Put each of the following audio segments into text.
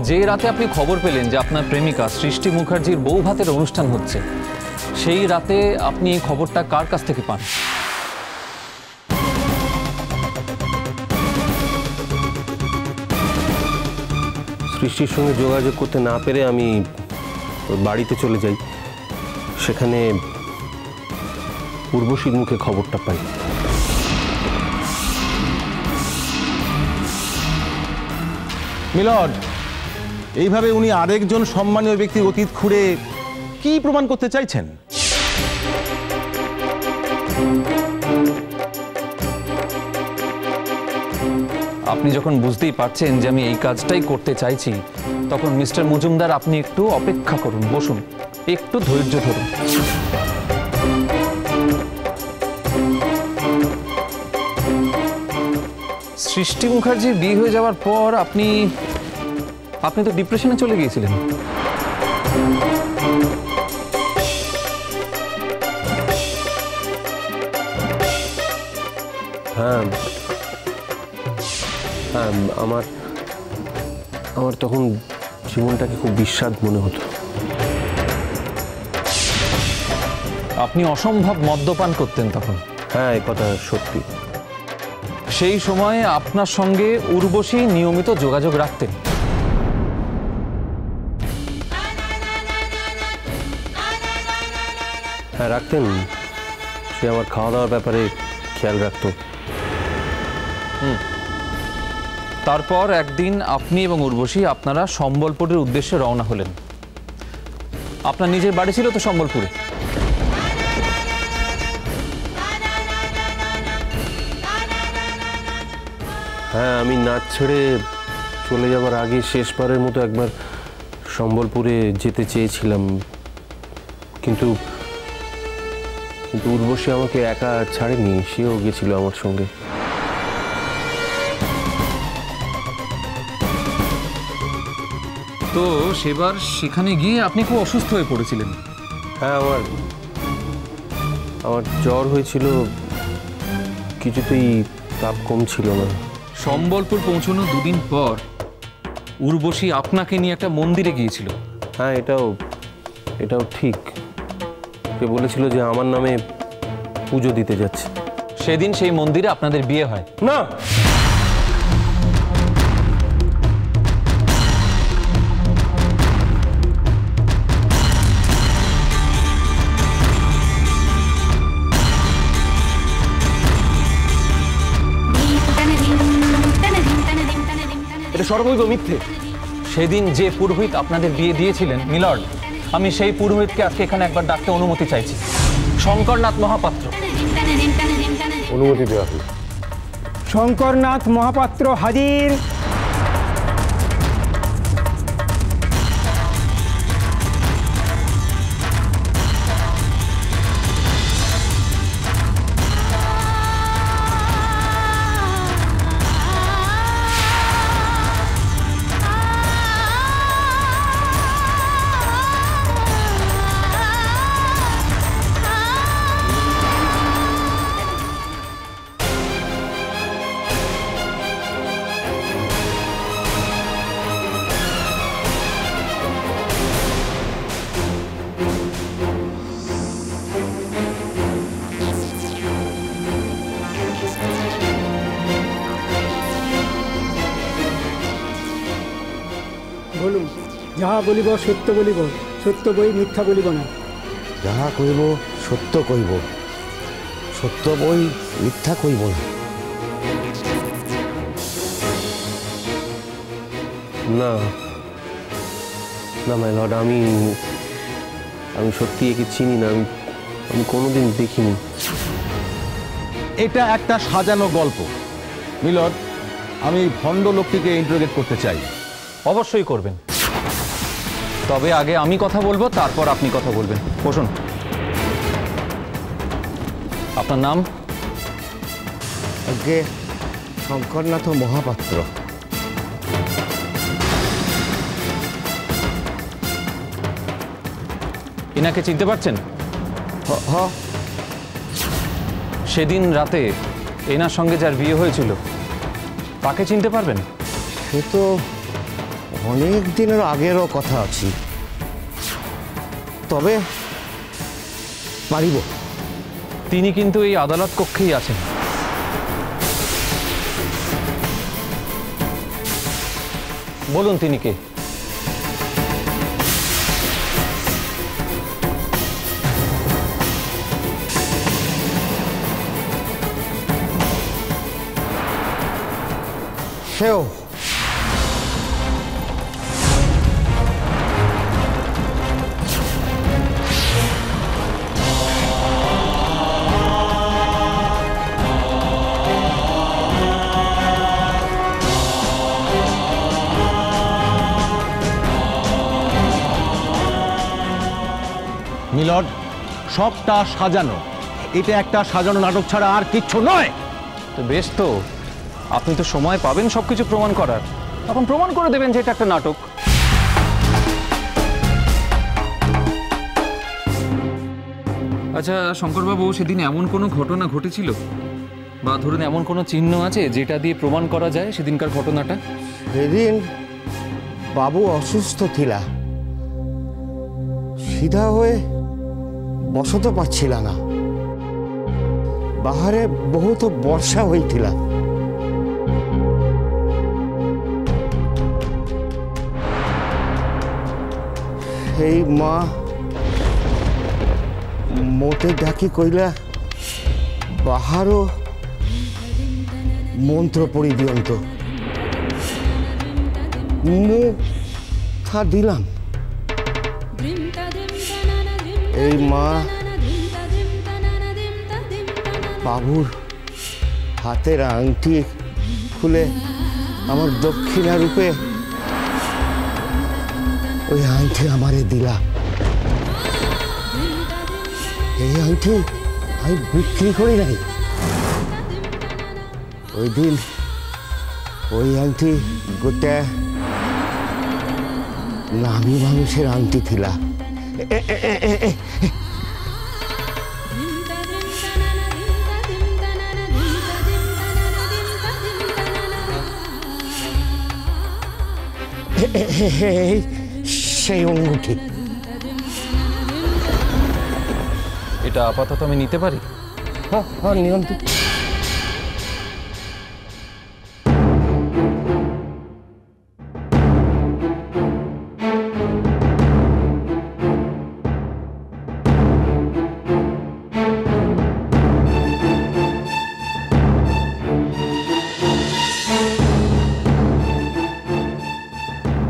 যে রাতে আপনি খবর পেলেন যে আপনার প্রেমিকা সৃষ্টি মুখার্জির বউ ভাতের অনুষ্ঠান হচ্ছে, সেই রাতে আপনি এই খবরটা কার কাছ থেকে পান? সৃষ্টির সঙ্গে যোগাযোগ করতে না পেরে আমি বাড়িতে চলে যাই। সেখানে উর্বশীর মুখে খবরটা পাই। মিলর্ড, এইভাবে উনি আরেকজন সম্মানীয় ব্যক্তির অতীত খুঁড়ে কি প্রমাণ করতে চাইছেন? আপনি যখন বুঝতেই পারছেন যে আমি এই কাজটাই করতে চাইছি, তখন মিস্টার মজুমদার আপনি একটু অপেক্ষা করুন, বসুন, একটু ধৈর্য ধরুন। সৃষ্টি মুখার্জির বিয়ে হয়ে যাওয়ার পর আপনি তো ডিপ্রেশনে চলে গিয়েছিলেন। হ্যাঁ হ্যাঁ, আমার তখন জীবনটাকে খুব বিস্বাদ মনে হতো। আপনি অসম্ভব মদ্যপান করতেন তখন। হ্যাঁ, এই কথা সত্যি। সেই সময়ে আপনার সঙ্গে উর্বশী নিয়মিত যোগাযোগ রাখতেন। হ্যাঁ, রাখতেন। সে আমার খাওয়া দাওয়ার ব্যাপারে খেয়াল রাখতো। তারপর একদিন আপনি এবং উর্বশী আপনারা সম্বলপুরের উদ্দেশ্যে রওনা হলেন। আপনার নিজের বাড়ি ছিল তো সম্বলপুরে? হ্যাঁ, আমি নাচ ছেড়ে চলে যাবার আগে শেষবারের মতো একবার সম্বলপুরে যেতে চেয়েছিলাম, কিন্তু উর্বশী আমাকে একা ছাড়েনি, সেও গেছিল আমার সঙ্গে। তো সেবার সেখানে গিয়ে আপনি খুব অসুস্থ হয়ে পড়েছিলেন। হ্যাঁ, আমার জ্বর হয়েছিল, কিছুতেই তাপ কমছিল না। সম্বলপুর পৌঁছানো দুদিন পর উর্বশী আপনাকে নিয়ে একটা মন্দিরে গিয়েছিল। হ্যাঁ, এটাও ঠিক। সে বলেছিল যে আমার নামে পুজো দিতে যাচ্ছে। সেদিন সেই মন্দিরে আপনাদের বিয়ে হয়? না, এটা সর্বৈব মিথ্যে। সেদিন যে পুরোহিত আপনাদের বিয়ে দিয়েছিলেন মিলর্ড, আমি সেই পুরোহিতকে আজকে এখানে একবার ডাকতে অনুমতি চাইছি। শঙ্করনাথ মহাপাত্র। অনুমতি দেওয়া হলো। শঙ্করনাথ মহাপাত্র হাজির। বলুন, যাহা বলিব সত্য বলিব, সত্য বই মিথ্যা বলিব না। যাহা কইব সত্য কইব, সত্য বই মিথ্যা কইব না। না না মাই লর্ড, আমি সত্যি একে চিনি না। আমি কোনোদিন দেখিনি। এটা একটা সাজানো গল্প। মিলর্ড, আমি ভণ্ড লোকটিকে ইন্টারোগেট করতে চাই। অবশ্যই করবেন, তবে আগে আমি কথা বলবো, তারপর আপনি কথা বলবেন। বসুন। আপনার নাম? আগে শঙ্করনাথ মহাপাত্র। এনাকে চিনতে পারছেন? সেদিন রাতে এনার সঙ্গে যার বিয়ে হয়েছিল তাকে চিনতে পারবেন? সে তো অনেক দিনের আগেরও কথা আছি, তবে পারিব। তিনি কিন্তু এই আদালত কক্ষেই আছেন। বলুন তিনি কে? সেও মিলর্ড, সবটা সাজানো। এটা একটা সাজানো নাটক ছাড়া আর কিচ্ছু নয়। তো বেশ, তো আপনি তো সময় পাবেন সবকিছু প্রমাণ করার, তখন প্রমাণ করে দেবেন যে এটা একটা নাটক। আচ্ছা শঙ্করবাবু, সেদিন এমন কোনো ঘটনা ঘটেছিল বা ধরুন এমন কোনো চিহ্ন আছে যেটা দিয়ে প্রমাণ করা যায় সেদিনকার ঘটনাটা? সেদিন বাবু অসুস্থ থিলা, সিধা হয়ে বসতে পারছিলা না। বাহারে বহুত বর্ষা হইଥିଲା। সেই মা মোটে ডাকি কইলা বাহারও মন্ত্র পড়ি দিয়ন্ত। মু থা দিলাম। এই মা বাবুর হাতের আংটি খুলে আমার দক্ষিণা রূপে ওই আংটি আমারে দিলা। এই আংটি আমি বিক্রি করি নাই। ওই দিন ওই আংটি গোটা নামি মানুষের আংটি থিলা। সেই অঙ্গুঠি। এটা আপাতত আমি নিতে পারি? হ্যাঁ, নিয়ন্ত্রণ।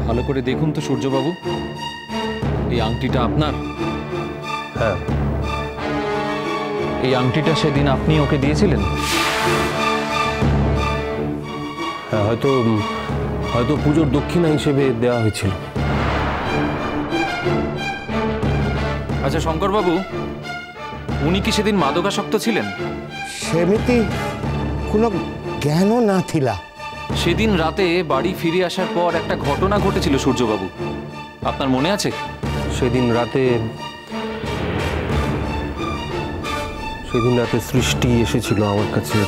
ভালো করে দেখুন তো সূর্যবাবু, এই আংটিটা আপনার? হ্যাঁ। এই আংটিটা সেদিন আপনি ওকে দিয়েছিলেন? হ্যাঁ, হয়তো হয়তো পুজোর দক্ষিণা হিসেবে দেওয়া হয়েছিল। আচ্ছা শঙ্করবাবু, উনি কি সেদিন মাদকাসক্ত ছিলেন? সেমিতি কোনো জ্ঞানও না থিলা। সেদিন রাতে বাড়ি ফিরে আসার পর একটা ঘটনা ঘটেছিল সূর্যবাবু, আপনার মনে আছে? সেদিন রাতে সৃষ্টি এসেছিল আমার কাছে।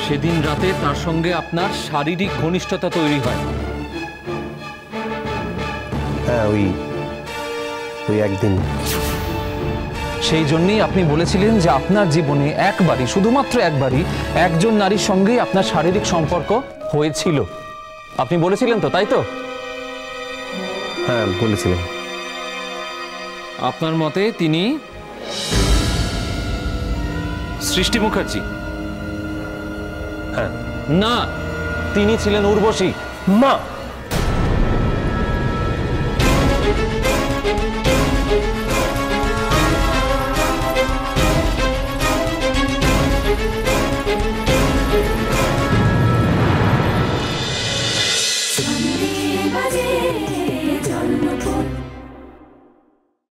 সেদিন রাতে তার সঙ্গে আপনার শারীরিক ঘনিষ্ঠতা তৈরি হয়। হ্যাঁ, ওই একদিন। সেই জন্যই আপনি বলেছিলেন যে আপনার জীবনে একবারই, শুধুমাত্র একবারই একজন নারীর সঙ্গেই আপনার শারীরিক সম্পর্ক হয়েছিল। আপনি বলেছিলেন তো, তাই তো? হ্যাঁ, বলেছিলাম। আপনার মতে তিনি সৃষ্টি মুখার্জি? হ্যাঁ। না, তিনি ছিলেন উর্বশী। মা!